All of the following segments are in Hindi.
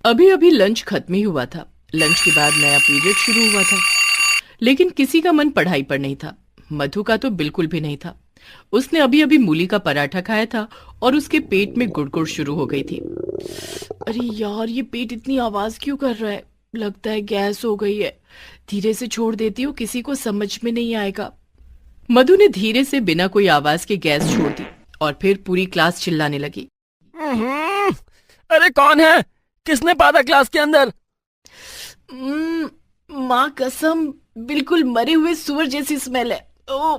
अभी अभी लंच खत्म ही हुआ था। लंच के बाद नया पीरियड शुरू हुआ था, लेकिन किसी का मन पढ़ाई पर नहीं था। मधु का तो बिल्कुल भी नहीं था। उसने अभी अभी मूली का पराठा खाया था और उसके पेट में गुड़गुड़ शुरू हो गई थी। अरे यार, ये पेट इतनी आवाज क्यों कर रहा है? लगता है गैस हो गई है। धीरे से छोड़ देती हूँ, किसी को समझ में नहीं आएगा। मधु ने धीरे से बिना कोई आवाज के गैस छोड़ दी और फिर पूरी क्लास चिल्लाने लगी। अरे कौन है? किसने पादा क्लास के अंदर? माँ कसम, बिल्कुल मरे हुए सुअर जैसी स्मेल है। ओ।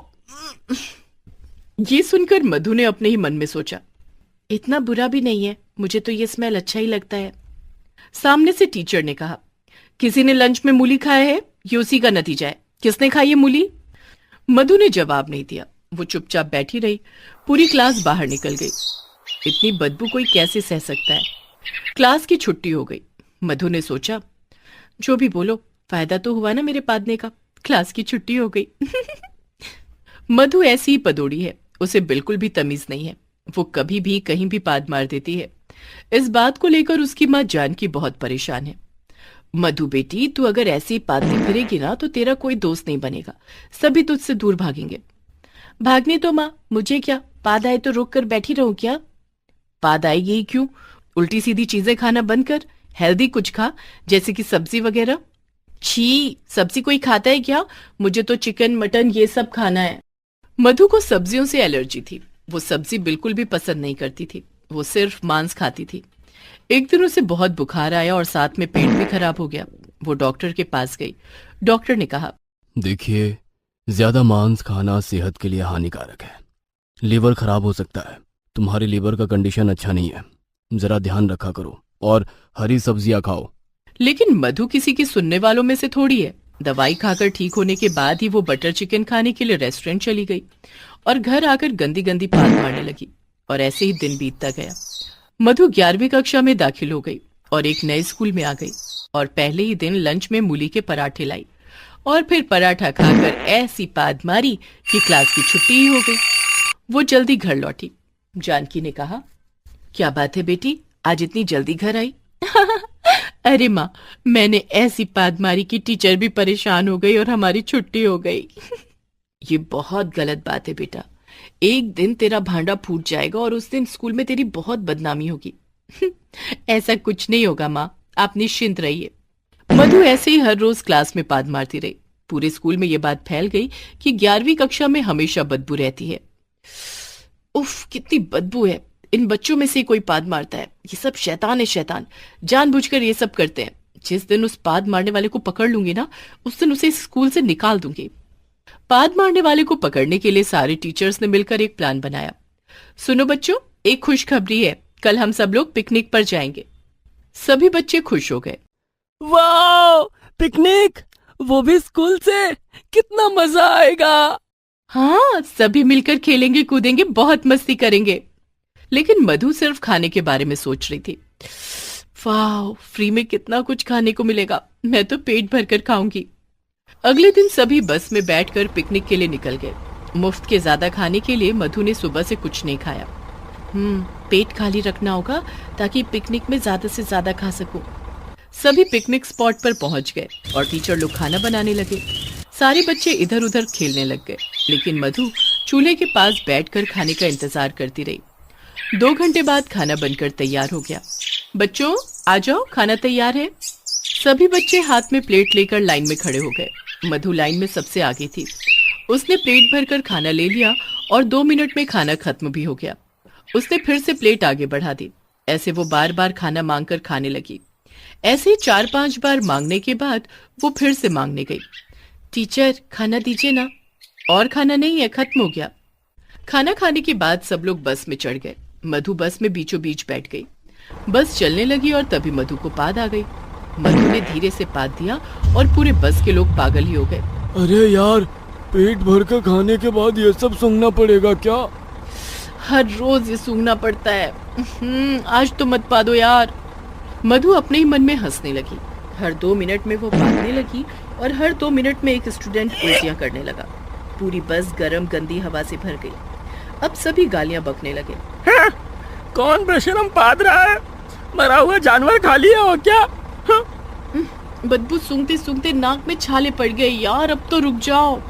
ये सुनकर मधु ने अपने ही मन में सोचा, इतना बुरा भी नहीं है, मुझे तो ये स्मेल अच्छा ही लगता है। सामने से टीचर ने कहा, किसी ने लंच में मूली खाया है? ये उसी का नतीजा है। किसने खाई है मूली? मधु ने जवाब नहीं दिया। वो चुपचाप बैठी रही। पूरी क्लास बाहर निकल गई। इतनी बदबू कोई कैसे सह सकता है? क्लास की छुट्टी हो गई। मधु ने सोचा, जो भी बोलो, फायदा तो हुआ ना मेरे पादने का। क्लास की छुट्टी हो गई। मधु ऐसी ही पदोड़ी है, उसे बिल्कुल भी तमीज नहीं है। वो कभी भी कहीं भी पाद मार देती है। इस बात को लेकर उसकी माँ जानकी बहुत परेशान है। मधु बेटी, तू अगर ऐसे ही पादती फिरेगी ना तो तेरा कोई दोस्त नहीं बनेगा। सभी तुझसे दूर भागेंगे। भागने तो माँ, मुझे क्या, पाद आए तो रोक कर बैठी रहूं क्या? पाद आएगी ही क्यों? उल्टी सीधी चीजें खाना बंद कर, हेल्दी कुछ खा, जैसे कि सब्जी वगैरह। छी, सब्जी कोई खाता है क्या? मुझे तो चिकन मटन ये सब खाना है। मधु को सब्जियों से एलर्जी थी। वो सब्जी बिल्कुल भी पसंद नहीं करती थी। वो सिर्फ मांस खाती थी। एक दिन उसे बहुत बुखार आया और साथ में पेट भी खराब हो गया। वो डॉक्टर के पास गई। डॉक्टर ने कहा, देखिए, ज्यादा मांस खाना सेहत के लिए हानिकारक है। लीवर खराब हो सकता है। तुम्हारे लीवर का कंडीशन अच्छा नहीं है। जरा ध्यान रखा करो और हरी सब्जियां खाओ। लेकिन मधु किसी की सुनने वालों में से थोड़ी है। दवाई खाकर ठीक होने के बाद ही वो बटर चिकन खाने के लिए रेस्टोरेंट चली गई और घर आकर गंदी गंदी पाद मारने लगी। और ऐसे ही दिन बीतता गया। मधु 11वीं कक्षा में दाखिल हो गई और एक नए स्कूल में आ गई और पहले ही दिन लंच में मूली के पराठे लाई और फिर पराठा खाकर ऐसी पाद मारी कि क्लास की छुट्टी ही हो गई। वो जल्दी घर लौटी। जानकी ने कहा, क्या बात है बेटी, आज इतनी जल्दी घर आई? अरे माँ, मैंने ऐसी पाद मारी कि टीचर भी परेशान हो गई और हमारी छुट्टी हो गई। ये बहुत गलत बात है बेटा। एक दिन तेरा भांडा फूट जाएगा और उस दिन स्कूल में तेरी बहुत बदनामी होगी। ऐसा कुछ नहीं होगा माँ, आप निश्चिंत रहिए। मधु ऐसे ही हर रोज क्लास में पाद मारती रही। पूरे स्कूल में ये बात फैल गई कि 11वीं कक्षा में हमेशा बदबू रहती है। उफ, कितनी बदबू है। इन बच्चों में से कोई पाद मारता है। ये सब शैतान है, शैतान। जानबूझकर ये सब करते हैं। जिस दिन उस पाद मारने वाले को पकड़ लूंगी ना, उस दिन उसे स्कूल से निकाल दूंगी। पाद मारने वाले को पकड़ने के लिए सारे टीचर्स ने मिलकर एक प्लान बनाया। सुनो बच्चों, एक खुशखबरी है, कल हम सब लोग पिकनिक पर जाएंगे। सभी बच्चे खुश हो गए। वाह, पिकनिक! वो भी स्कूल से! कितना मजा आएगा। हाँ, सभी मिलकर खेलेंगे, कूदेंगे, बहुत मस्ती करेंगे। लेकिन मधु सिर्फ खाने के बारे में सोच रही थी। वाह, फ्री में कितना कुछ खाने को मिलेगा। मैं तो पेट भरकर खाऊंगी। अगले दिन सभी बस में बैठकर पिकनिक के लिए निकल गए। मुफ्त के ज्यादा खाने के लिए मधु ने सुबह से कुछ नहीं खाया। पेट खाली रखना होगा ताकि पिकनिक में ज्यादा से ज्यादा खा सकूं। सभी पिकनिक स्पॉट पर पहुंच गए और टीचर लोग खाना बनाने लगे। सारे बच्चे इधर उधर खेलने लग गए, लेकिन मधु चूल्हे के पास बैठकर खाने का इंतजार करती रही। 2 घंटे बाद खाना बनकर तैयार हो गया। बच्चों आ जाओ, खाना तैयार है। सभी बच्चे हाथ में प्लेट लेकर लाइन में खड़े हो गए। मधु लाइन में सबसे आगे थी। उसने प्लेट भरकर खाना ले लिया और 2 मिनट में खाना खत्म भी हो गया। उसने फिर से प्लेट आगे बढ़ा दी। ऐसे वो बार बार खाना मांगकर खाने लगी। ऐसे ही 4-5 बार मांगने के बाद वो फिर से मांगने गई। टीचर, खाना दीजिए ना। और खाना नहीं है, खत्म हो गया। खाना खाने के बाद सब लोग बस में चढ़ गए। मधु बस में बीचों बीच बैठ गई। बस चलने लगी और तभी मधु को पाद आ गई। मधु ने धीरे से पाद दिया और पूरे बस के लोग पागल ही हो गए। अरे यार, पेट भर कर खाने के बाद ये सब सूंघना पड़ेगा क्या? हर रोज ये सूंघना पड़ता है। आज तो मत पादो यार। मधु अपने ही मन में हंसने लगी। हर 2 मिनट में वो पादने लगी और हर 2 मिनट में एक स्टूडेंट उल्टियां करने लगा। पूरी बस गरम गंदी हवा से भर गई। अब सभी गालियां बकने लगे। कौन बेशरम पाद रहा है? मरा हुआ जानवर खा लिया हो क्या? हाँ? बदबू सूंघते सूंघते नाक में छाले पड़ गए यार, अब तो रुक जाओ।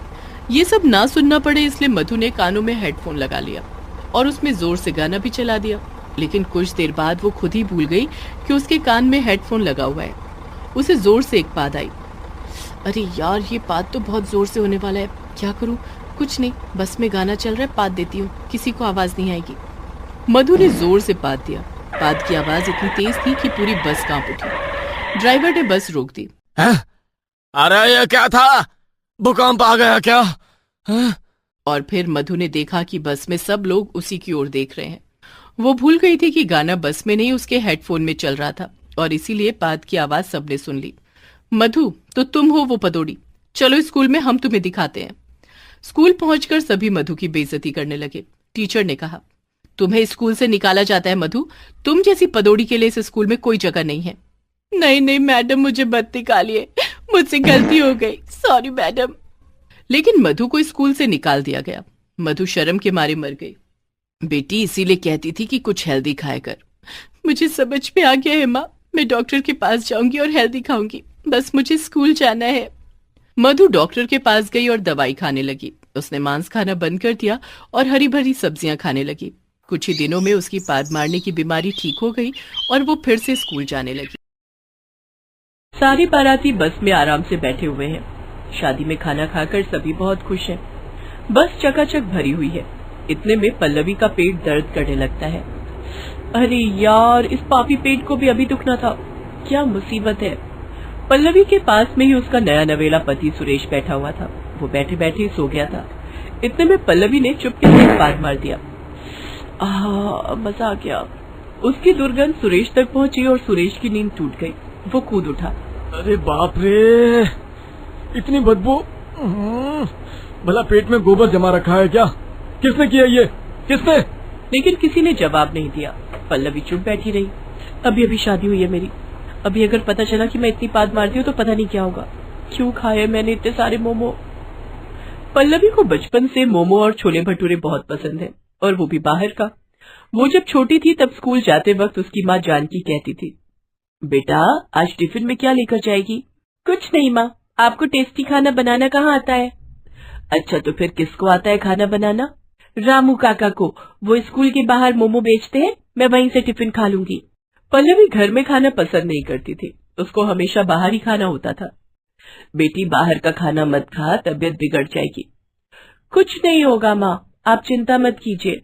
ये सब ना सुनना पड़े इसलिए मधु ने कानों में हेडफोन लगा लिया और उसमें जोर से गाना भी चला दिया। लेकिन कुछ देर बाद वो खुद ही भूल गई कि उसके कान में हेडफोन लगा हुआ है। उसे जोर से एक पाद आई। अरे यार, ये पाद तो बहुत जोर से होने वाला है, क्या करूं? कुछ नहीं, बस में गाना चल रहा है, पाद देती हूँ, किसी को आवाज नहीं आएगी। मधु ने जोर से पाद दिया। पाद की आवाज इतनी तेज थी कि पूरी बस कांप उठी। ड्राइवर ने बस रोक दी। अरे ये क्या था? भूकंप आ गया क्या? हैं? और फिर मधु ने देखा कि बस में सब लोग उसी की ओर देख रहे हैं। वो भूल गई थी कि गाना बस में नहीं उसके हेडफोन में चल रहा था और इसीलिए पाद की आवाज सबने सुन ली। मधु, तो तुम हो वो पदोड़ी, चलो स्कूल में हम तुम्हें दिखाते हैं। स्कूल पहुंचकर सभी मधु की बेइज्जती करने लगे। टीचर ने कहा, तुम्हें स्कूल से निकाला जाता है मधु, तुम जैसी पदोड़ी के लिए इस स्कूल में कोई जगह नहीं है। नहीं नहीं मैडम, मुझे मत निकालिए, मुझसे गलती हो गई, सॉरी मैडम। लेकिन मधु को स्कूल से निकाल दिया गया। मधु शर्म के मारे मर गई। बेटी इसीलिए कहती थी कि कुछ हेल्दी खाया कर। मुझे समझ में आ गया है माँ, मैं डॉक्टर के पास जाऊंगी और हेल्दी खाऊंगी, बस मुझे स्कूल जाना है। मधु डॉक्टर के पास गई और दवाई खाने लगी। उसने मांस खाना बंद कर दिया और हरी भरी सब्जियां खाने लगी। कुछ ही दिनों में उसकी पाद मारने की बीमारी ठीक हो गई और वो फिर से स्कूल जाने लगी। सारे बाराती बस में आराम से बैठे हुए हैं। शादी में खाना खाकर सभी बहुत खुश हैं। बस चकाचक भरी हुई है। इतने में पल्लवी का पेट दर्द करने लगता है। अरे यार, इस पापी पेट को भी अभी दुखना था, क्या मुसीबत है। पल्लवी के पास में ही उसका नया नवेला पति सुरेश बैठा हुआ था। वो बैठे बैठे ही सो गया था। इतने में पल्लवी ने चुपके से एक पाद मार दिया। मजा आ गया। उसकी दुर्गंध सुरेश तक पहुंची और सुरेश की नींद टूट गई। वो कूद उठा। अरे बाप रे, इतनी बदबू! भला पेट में गोबर जमा रखा है क्या? किसने किया ये? किसने? लेकिन किसी ने जवाब नहीं दिया। पल्लवी चुप बैठी रही। अभी अभी शादी हुई है मेरी, अभी अगर पता चला कि मैं इतनी पाद मारती हूँ तो पता नहीं क्या होगा। क्यों खाए मैंने इतने सारे मोमो। पल्लवी को बचपन से मोमो और छोले भटूरे बहुत पसंद है, और वो भी बाहर का। वो जब छोटी थी तब स्कूल जाते वक्त उसकी माँ जानकी कहती थी, बेटा आज टिफिन में क्या लेकर जाएगी? कुछ नहीं माँ, आपको टेस्टी खाना बनाना कहाँ आता है? अच्छा तो फिर किसको आता है खाना बनाना? रामू काका को, वो स्कूल के बाहर मोमो बेचते हैं, मैं वहीं से टिफिन खा लूंगी। पल्लवी घर में खाना पसंद नहीं करती थी, उसको हमेशा बाहर ही खाना होता था। बेटी बाहर का खाना मत खा, तबीयत बिगड़ जाएगी। कुछ नहीं होगा माँ, आप चिंता मत कीजिए।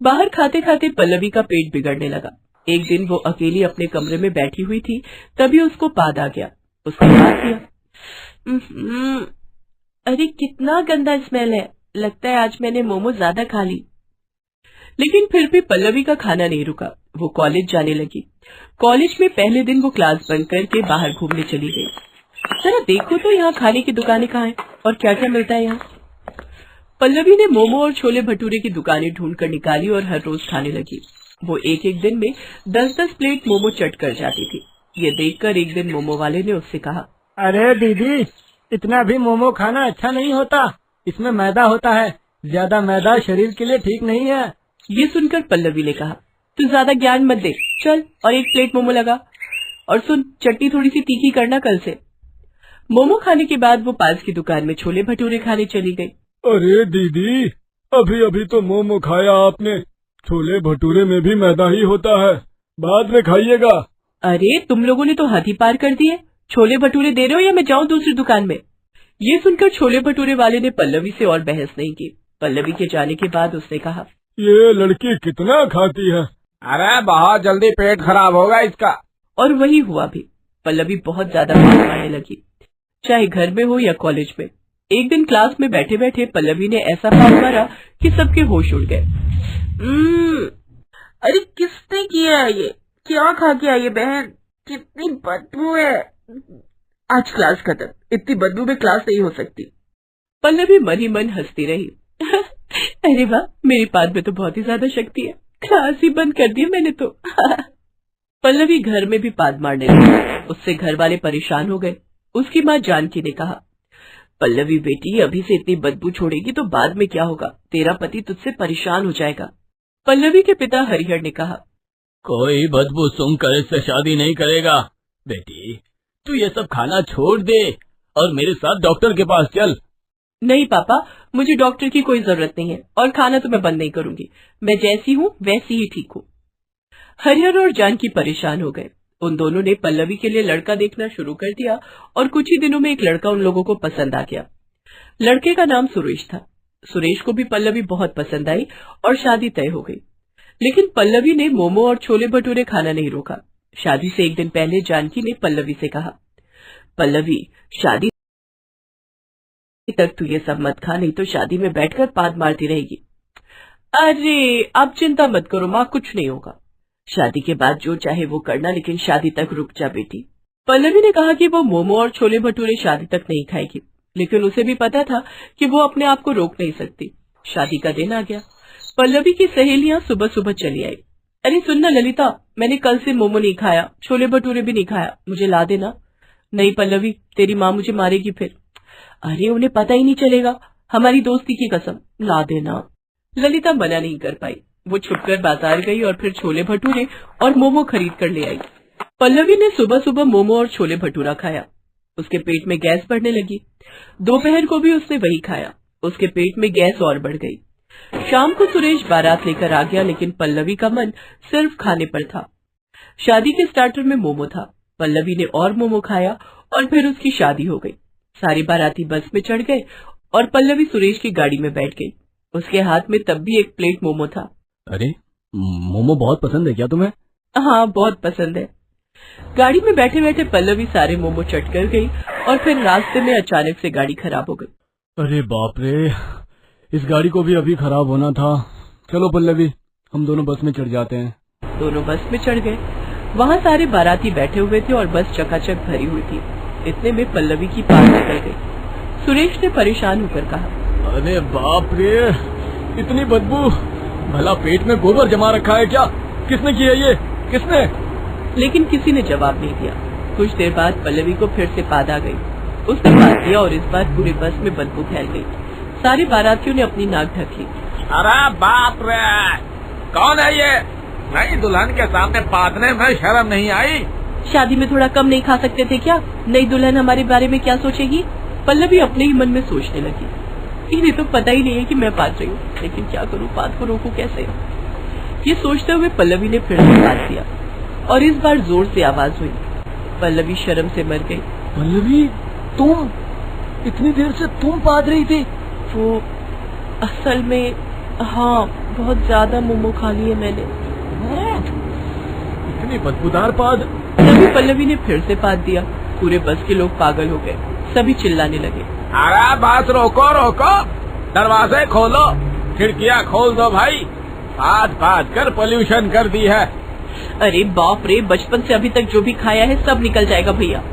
बाहर खाते खाते पल्लवी का पेट बिगड़ने लगा। एक दिन वो अकेली अपने कमरे में बैठी हुई थी, तभी उसको पाद आ गया। उसने पाद दिया। अरे कितना गंदा स्मेल है, लगता है आज मैंने मोमो ज्यादा खा ली। लेकिन फिर भी पल्लवी का खाना नहीं रुका। वो कॉलेज जाने लगी। कॉलेज में पहले दिन वो क्लास बंद करके बाहर घूमने चली गई। जरा देखो तो यहाँ खाने की दुकानें कहाँ हैं और क्या क्या मिलता है यहाँ। पल्लवी ने मोमो और छोले भटूरे की दुकानें ढूंढकर निकाली और हर रोज खाने लगी। वो एक एक दिन में 10-10 प्लेट मोमो चट कर जाती थी। ये देखकर एक दिन मोमो वाले ने उससे कहा, अरे दीदी, इतना भी मोमो खाना अच्छा नहीं होता, इसमें मैदा होता है, ज्यादा मैदा शरीर के लिए ठीक नहीं है। ये सुनकर पल्लवी ने कहा, तू ज्यादा ज्ञान मत दे, चल और एक प्लेट मोमो लगा, और सुन चटनी थोड़ी सी तीखी करना कल से। मोमो खाने के बाद वो पास की दुकान में छोले भटूरे खाने चली गई। अरे दीदी, अभी अभी तो मोमो खाया आपने, छोले भटूरे में भी मैदा ही होता है, बाद में खाइएगा। अरे तुम लोगों ने तो हद ही पार कर दी है, छोले भटूरे दे रहे हो या मैं जाऊं दूसरी दुकान में? ये सुनकर छोले भटूरे वाले ने पल्लवी से और बहस नहीं की। पल्लवी के जाने के बाद उसने कहा, ये लड़की कितना खाती है? अरे बहुत जल्दी पेट खराब होगा इसका। और वही हुआ भी। पल्लवी बहुत ज्यादा पाद मारने लगी, चाहे घर में हो या कॉलेज में। एक दिन क्लास में बैठे बैठे पल्लवी ने ऐसा पाद मारा कि सबके होश उड़ गए। अरे किसने किया है ये? क्या खा के आई है बहन? कितनी बदबू है। आज क्लास खत्म, इतनी बदबू में क्लास नहीं हो सकती। पल्लवी मन ही मन हंसती रही। अरे वाह, मेरी पाद में तो बहुत ही ज्यादा शक्ति है, क्लास ही बंद कर दी मैंने तो। पल्लवी घर में भी पाद मारने लगी। उससे घर वाले परेशान हो गए। उसकी माँ जानकी ने कहा, पल्लवी बेटी, अभी से इतनी बदबू छोड़ेगी तो बाद में क्या होगा, तेरा पति तुझसे परेशान हो जाएगा। पल्लवी के पिता हरिहर ने कहा, कोई बदबू सुनकर इससे शादी नहीं करेगा। बेटी, तू ये सब खाना छोड़ दे और मेरे साथ डॉक्टर के पास चल। नहीं पापा, मुझे डॉक्टर की कोई जरूरत नहीं है और खाना तो मैं बंद नहीं करूंगी। मैं जैसी हूँ वैसी ही ठीक हूँ। हरिहर और जानकी परेशान हो गए। उन दोनों ने पल्लवी के लिए लड़का देखना शुरू कर दिया और कुछ ही दिनों में एक लड़का उन लोगों को पसंद आ गया। लड़के का नाम सुरेश था। सुरेश को भी पल्लवी बहुत पसंद आई और शादी तय हो गई। लेकिन पल्लवी ने मोमो और छोले भटूरे खाना नहीं रोका। शादी से एक दिन पहले जानकी ने पल्लवी से कहा, पल्लवी, शादी तक तू ये सब मत खा, नहीं तो शादी में बैठकर पाद मारती रहेगी। अरे आप चिंता मत करो माँ, कुछ नहीं होगा। शादी के बाद जो चाहे वो करना, लेकिन शादी तक रुक जा बेटी। पल्लवी ने कहा कि वो मोमो और छोले भटूरे शादी तक नहीं खाएगी, लेकिन उसे भी पता था कि वो अपने आप को रोक नहीं सकती। शादी का दिन आ गया। पल्लवी की सहेलियां सुबह सुबह चली आई। अरे सुनना ललिता, मैंने कल से मोमो नहीं खाया, छोले भटूरे भी नहीं खाया, मुझे ला देना। नहीं पल्लवी, तेरी माँ मुझे मारेगी फिर। अरे उन्हें पता ही नहीं चलेगा, हमारी दोस्ती की कसम, ला देना। ललिता मना नहीं कर पाई। वो छुपकर बाजार गई और फिर छोले भटूरे और मोमो खरीद कर ले आई। पल्लवी ने सुबह सुबह मोमो और छोले भटूरा खाया। उसके पेट में गैस बढ़ने लगी। दोपहर को भी उसने वही खाया। उसके पेट में गैस और बढ़ गई। शाम को सुरेश बारात लेकर आ गया, लेकिन पल्लवी का मन सिर्फ खाने पर था। शादी के स्टार्टर में मोमो था। पल्लवी ने और मोमो खाया और फिर उसकी शादी हो गई। सारे बाराती बस में चढ़ गए और पल्लवी सुरेश की गाड़ी में बैठ गई। उसके हाथ में तब भी एक प्लेट मोमो था। अरे, मोमो बहुत पसंद है क्या तुम्हें? हाँ, बहुत पसंद है। गाड़ी में बैठे बैठे पल्लवी सारे मोमो चट कर गई और फिर रास्ते में अचानक से गाड़ी खराब हो गई। अरे बाप रे, इस गाड़ी को भी अभी खराब होना था। चलो पल्लवी, हम दोनों बस में चढ़ जाते हैं। दोनों बस में चढ़ गए। वहाँ सारे बाराती बैठे हुए थे और बस चकाचक भरी हुई थी। इतने में पल्लवी की पास निकल गई। सुरेश ने परेशान होकर कहा, अरे बाप रे, इतनी बदबू, भला पेट में गोबर जमा रखा है क्या? किसने किया ये, किसने? लेकिन किसी ने जवाब नहीं दिया। कुछ देर बाद पल्लवी को फिर से पाद आ गई। उसने पाद दिया और इस बार पूरे बस में बदबू फैल गई। सारे बारातियों ने अपनी नाक ढक ली। अरे बाप रे, कौन है ये? नई दुल्हन के सामने पादने में शर्म नहीं आई? शादी में थोड़ा कम नहीं खा सकते थे क्या? नई दुल्हन हमारे बारे में क्या सोचेगी? पल्लवी अपने ही मन में सोचने लगी। इन्हें तो पता ही नहीं है कि मैं पाद रही हूँ, लेकिन क्या करूँ, पाद को रोकूं कैसे? ये सोचते हुए पल्लवी ने फिर से पाद दिया और इस बार जोर से आवाज हुई। पल्लवी शर्म से मर गई। पल्लवी, तुम इतनी देर से तुम पाद रही थी? वो असल में, हाँ, बहुत ज्यादा मोमो खा लिए मैंने। इतनी बदबूदार पाद। तभी पल्लवी ने फिर से पाद दिया। पूरे बस के लोग पागल हो गए। सभी चिल्लाने लगे। अरे बस रोको रोको, दरवाजे खोलो, खिड़कियाँ खोल दो भाई, पाद पाद कर पोल्यूशन कर दी है। अरे बाप रे, बचपन से अभी तक जो भी खाया है सब निकल जाएगा भैया।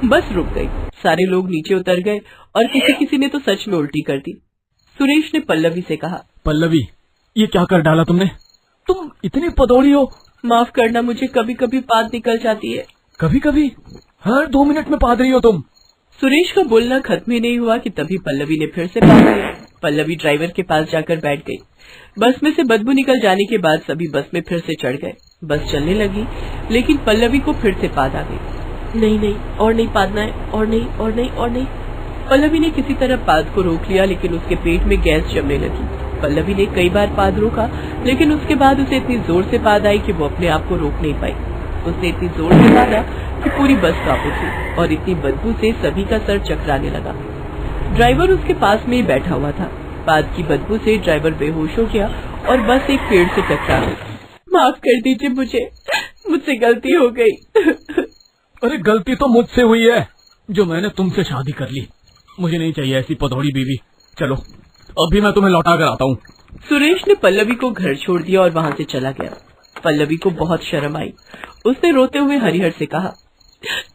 बस रुक गई। सारे लोग नीचे उतर गए और किसी किसी ने तो सच में उल्टी कर दी। सुरेश ने पल्लवी से कहा, पल्लवी, ये क्या कर डाला तुमने? तुम इतनी पदौड़ी हो। माफ करना, मुझे कभी कभी पाद निकल जाती है। कभी कभी? हर 2 मिनट में पाद रही हो तुम। सुरेश का बोलना खत्म ही नहीं हुआ कि तभी पल्लवी ने फिर से पाद दिया। पल्लवी ड्राइवर के पास जाकर बैठ गई। बस में से बदबू निकल जाने के बाद सभी बस में फिर से चढ़ गए। बस चलने लगी, लेकिन पल्लवी को फिर से पाद आ गई। नहीं नहीं, और नहीं पादना है, और नहीं, और नहीं, और नहीं। पल्लवी ने किसी तरह पाद को रोक लिया, लेकिन उसके पेट में गैस जमने लगी। पल्लवी ने कई बार पाद रोका, लेकिन उसके बाद उसे इतनी जोर से पाद आई कि वो अपने आप को रोक नहीं पाई। उसने इतनी जोर से पादा कि पूरी बस कांप उठी और इतनी बदबू से सभी का सर चकराने लगा। ड्राइवर उसके पास में ही बैठा हुआ था। पाद की बदबू से ड्राइवर बेहोश हो गया और बस एक पेड़ से टकरा गई। माफ कर दीजिए, मुझसे गलती हो गई। अरे गलती तो मुझसे हुई है, जो मैंने तुमसे शादी कर ली। मुझे नहीं चाहिए ऐसी पधौड़ी बीवी। चलो, अभी मैं तुम्हें लौटा कर आता हूँ। सुरेश ने पल्लवी को घर छोड़ दिया और वहाँ से चला गया। पल्लवी को बहुत शर्म आई। उसने रोते हुए हरिहर से कहा,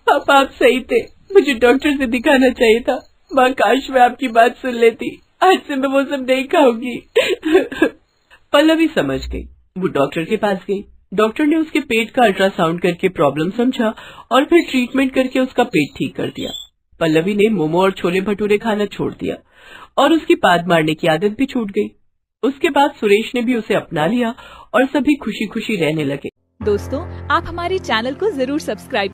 पापा आप सही थे, मुझे डॉक्टर से दिखाना चाहिए था। माँ, काश मैं आपकी बात सुन लेती, आज से मैं वो सब नहीं खाऊंगी। पल्लवी समझ गई। वो डॉक्टर के पास गई। डॉक्टर ने उसके पेट का अल्ट्रासाउंड करके प्रॉब्लम समझा और फिर ट्रीटमेंट करके उसका पेट ठीक कर दिया। पल्लवी ने मोमो और छोले भटूरे खाना छोड़ दिया और उसकी पाद मारने की आदत भी छूट गई। उसके बाद सुरेश ने भी उसे अपना लिया और सभी खुशी खुशी रहने लगे। दोस्तों, आप हमारे चैनल को जरूर सब्सक्राइब